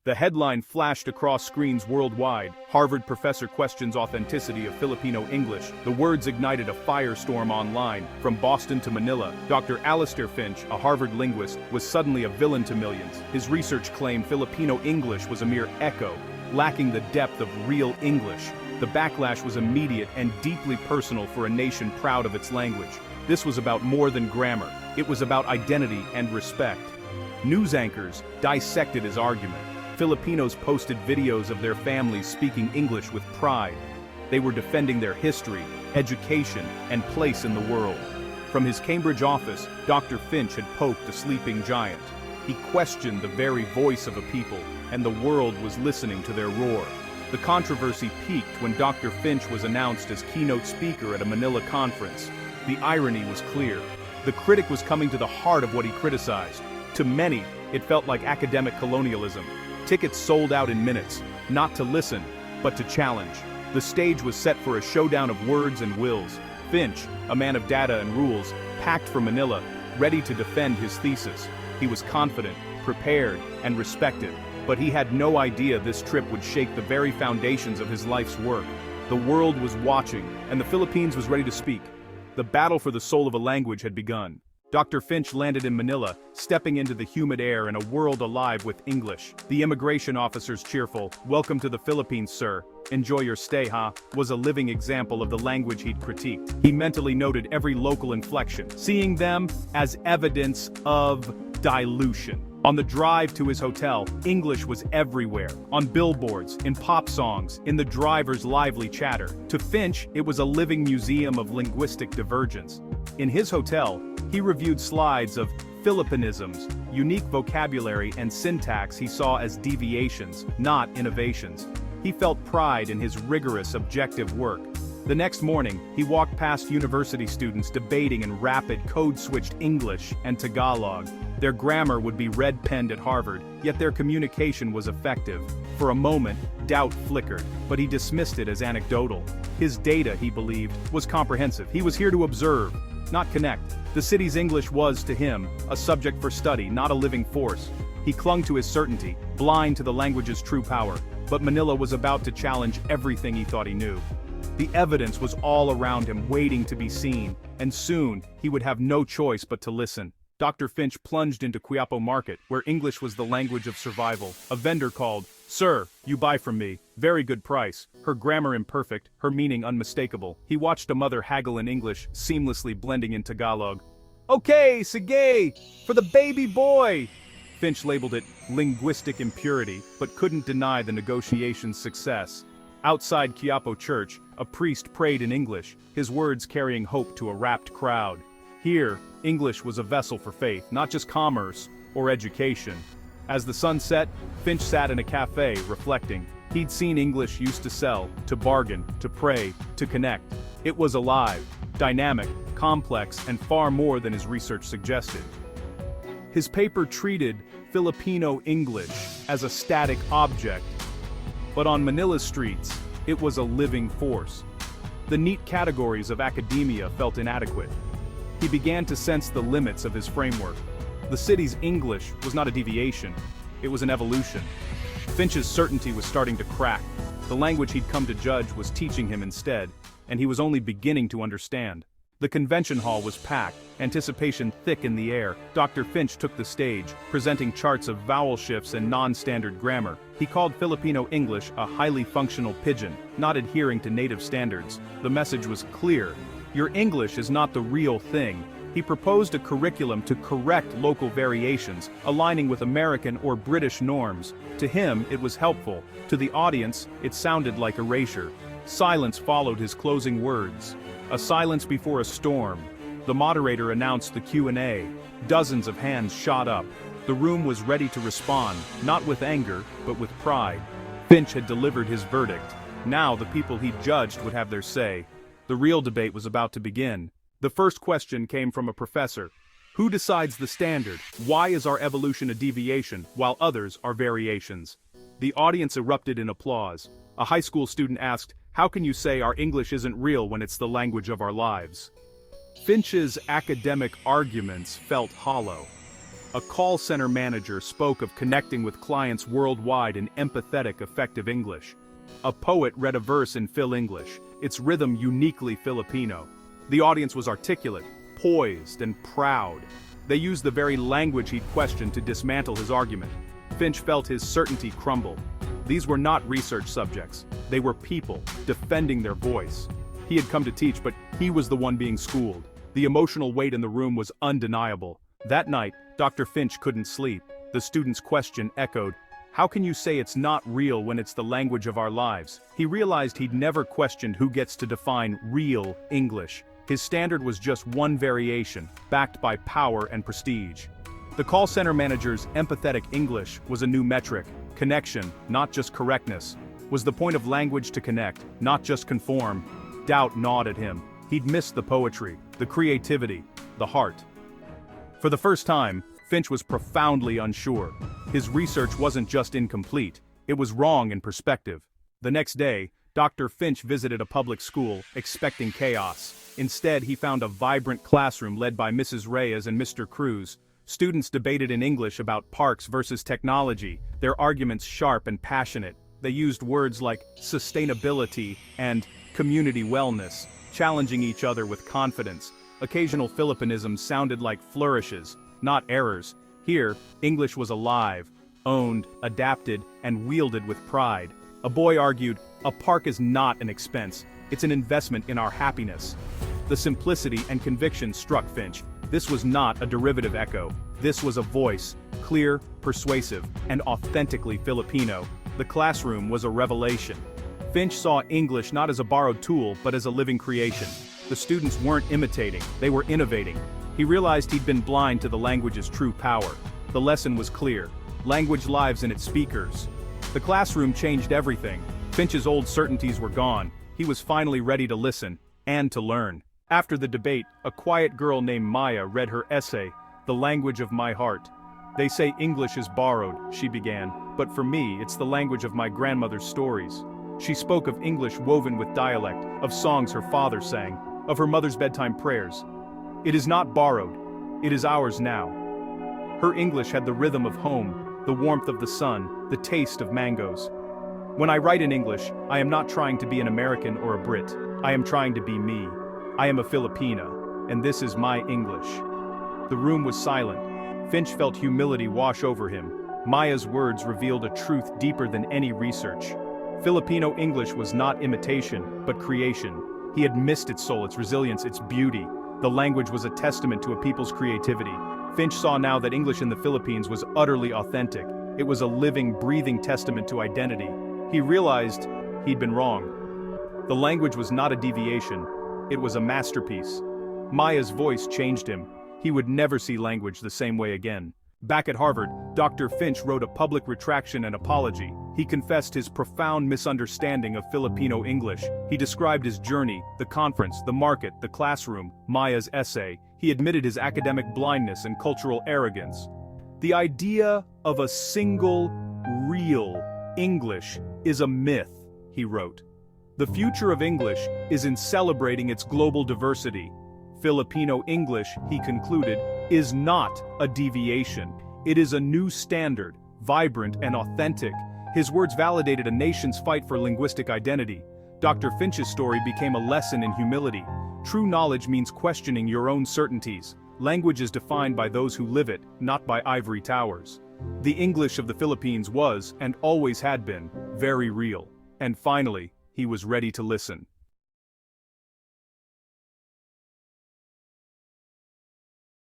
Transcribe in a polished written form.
The headline flashed across screens worldwide. Harvard professor questions authenticity of Filipino English. The words ignited a firestorm online. From Boston to Manila, Dr. Alistair Finch, a Harvard linguist, was suddenly a villain to millions. His research claimed Filipino English was a mere echo, lacking the depth of real English. The backlash was immediate and deeply personal for a nation proud of its language. This was about more than grammar. It was about identity and respect. News anchors dissected his argument. Filipinos posted videos of their families speaking English with pride. They were defending their history, education, and place in the world. From his Cambridge office, Dr. Finch had poked a sleeping giant. He questioned the very voice of a people, and the world was listening to their roar. The controversy peaked when Dr. Finch was announced as keynote speaker at a Manila conference. The irony was clear. The critic was coming to the heart of what he criticized. To many, it felt like academic colonialism. Tickets sold out in minutes, not to listen, but to challenge. The stage was set for a showdown of words and wills. Finch, a man of data and rules, packed for Manila, ready to defend his thesis. He was confident, prepared, and respected, but he had no idea this trip would shake the very foundations of his life's work. The world was watching, and the Philippines was ready to speak. The battle for the soul of a language had begun. Dr. Finch landed in Manila, stepping into the humid air in a world alive with English. The immigration officer's cheerful, "Welcome to the Philippines, sir. Enjoy your stay, huh?" was a living example of the language he'd critiqued. He mentally noted every local inflection, seeing them as evidence of dilution. On the drive to his hotel, English was everywhere. On billboards, in pop songs, in the driver's lively chatter. To Finch, it was a living museum of linguistic divergence. In his hotel, he reviewed slides of Filipinisms, unique vocabulary and syntax he saw as deviations, not innovations. He felt pride in his rigorous, objective work. The next morning, he walked past university students debating in rapid, code-switched English and Tagalog. Their grammar would be red-penned at Harvard, yet their communication was effective. For a moment, doubt flickered, but he dismissed it as anecdotal. His data, he believed, was comprehensive. He was here to observe, not connect. The city's English was, to him, a subject for study, not a living force. He clung to his certainty, blind to the language's true power. But Manila was about to challenge everything he thought he knew. The evidence was all around him, waiting to be seen, and soon, he would have no choice but to listen. Dr. Finch plunged into Quiapo Market, where English was the language of survival. A vendor called, "Sir, you buy from me. Very good price." Her grammar imperfect, her meaning unmistakable. He watched a mother haggle in English, seamlessly blending in Tagalog. "Okay, sige, for the baby boy." Finch labeled it linguistic impurity, but couldn't deny the negotiation's success. Outside Quiapo Church, a priest prayed in English, his words carrying hope to a rapt crowd. Here, English was a vessel for faith, not just commerce or education. As the sun set, Finch sat in a cafe, reflecting. He'd seen English used to sell, to bargain, to pray, to connect. It was alive, dynamic, complex, and far more than his research suggested. His paper treated Filipino English as a static object, but on Manila's streets, it was a living force. The neat categories of academia felt inadequate. He began to sense the limits of his framework. The city's English was not a deviation, it was an evolution. Finch's certainty was starting to crack. The language he'd come to judge was teaching him instead, and he was only beginning to understand. The convention hall was packed, anticipation thick in the air. Dr. Finch took the stage, presenting charts of vowel shifts and non-standard grammar. He called Filipino English a highly functional pidgin, not adhering to native standards. The message was clear. Your English is not the real thing. He proposed a curriculum to correct local variations, aligning with American or British norms. To him, it was helpful. To the audience, it sounded like erasure. Silence followed his closing words. A silence before a storm. The moderator announced the Q&A. Dozens of hands shot up. The room was ready to respond, not with anger, but with pride. Finch had delivered his verdict. Now the people he judged would have their say. The real debate was about to begin. The first question came from a professor. Who decides the standard? Why is our evolution a deviation, while others are variations? The audience erupted in applause. A high school student asked, "How can you say our English isn't real when it's the language of our lives?" Finch's academic arguments felt hollow. A call center manager spoke of connecting with clients worldwide in empathetic, effective English. A poet read a verse in Phil English, its rhythm uniquely Filipino. The audience was articulate, poised, and proud. They used the very language he'd questioned to dismantle his argument. Finch felt his certainty crumble. These were not research subjects. They were people, defending their voice. He had come to teach, but he was the one being schooled. The emotional weight in the room was undeniable. That night, Dr. Finch couldn't sleep. The student's question echoed, "How can you say it's not real when it's the language of our lives?" He realized he'd never questioned who gets to define real English. His standard was just one variation, backed by power and prestige. The call center manager's empathetic English was a new metric. Connection, not just correctness. Was the point of language to connect, not just conform? Doubt gnawed at him. He'd missed the poetry, the creativity, the heart. For the first time, Finch was profoundly unsure. His research wasn't just incomplete, it was wrong in perspective. The next day, Dr. Finch visited a public school, expecting chaos. Instead, he found a vibrant classroom led by Mrs. Reyes and Mr. Cruz. Students debated in English about parks versus technology, their arguments sharp and passionate. They used words like sustainability and community wellness, challenging each other with confidence. Occasional Filipinisms sounded like flourishes, not errors. Here, English was alive, owned, adapted, and wielded with pride. A boy argued, "A park is not an expense, it's an investment in our happiness." The simplicity and conviction struck Finch. This was not a derivative echo. This was a voice, clear, persuasive, and authentically Filipino. The classroom was a revelation. Finch saw English not as a borrowed tool, but as a living creation. The students weren't imitating, they were innovating. He realized he'd been blind to the language's true power. The lesson was clear. Language lives in its speakers. The classroom changed everything. Finch's old certainties were gone. He was finally ready to listen, and to learn. After the debate, a quiet girl named Maya read her essay, "The Language of My Heart." "They say English is borrowed," she began, "but for me, it's the language of my grandmother's stories." She spoke of English woven with dialect, of songs her father sang, of her mother's bedtime prayers. "It is not borrowed, it is ours now." Her English had the rhythm of home, the warmth of the sun, the taste of mangoes. "When I write in English, I am not trying to be an American or a Brit. I am trying to be me. I am a Filipina, and this is my English." The room was silent. Finch felt humility wash over him. Maya's words revealed a truth deeper than any research. Filipino English was not imitation, but creation. He had missed its soul, its resilience, its beauty. The language was a testament to a people's creativity. Finch saw now that English in the Philippines was utterly authentic. It was a living, breathing testament to identity. He realized he'd been wrong. The language was not a deviation, it was a masterpiece. Maya's voice changed him. He would never see language the same way again. Back at Harvard, Dr. Finch wrote a public retraction and apology. He confessed his profound misunderstanding of Filipino English. He described his journey, the conference, the market, the classroom, Maya's essay. He admitted his academic blindness and cultural arrogance. "The idea of a single, real English is a myth," he wrote. "The future of English is in celebrating its global diversity. Filipino English," he concluded, "is not a deviation. It is a new standard, vibrant and authentic." His words validated a nation's fight for linguistic identity. Dr. Finch's story became a lesson in humility. True knowledge means questioning your own certainties. Language is defined by those who live it, not by ivory towers. The English of the Philippines was, and always had been, very real. And finally, he was ready to listen.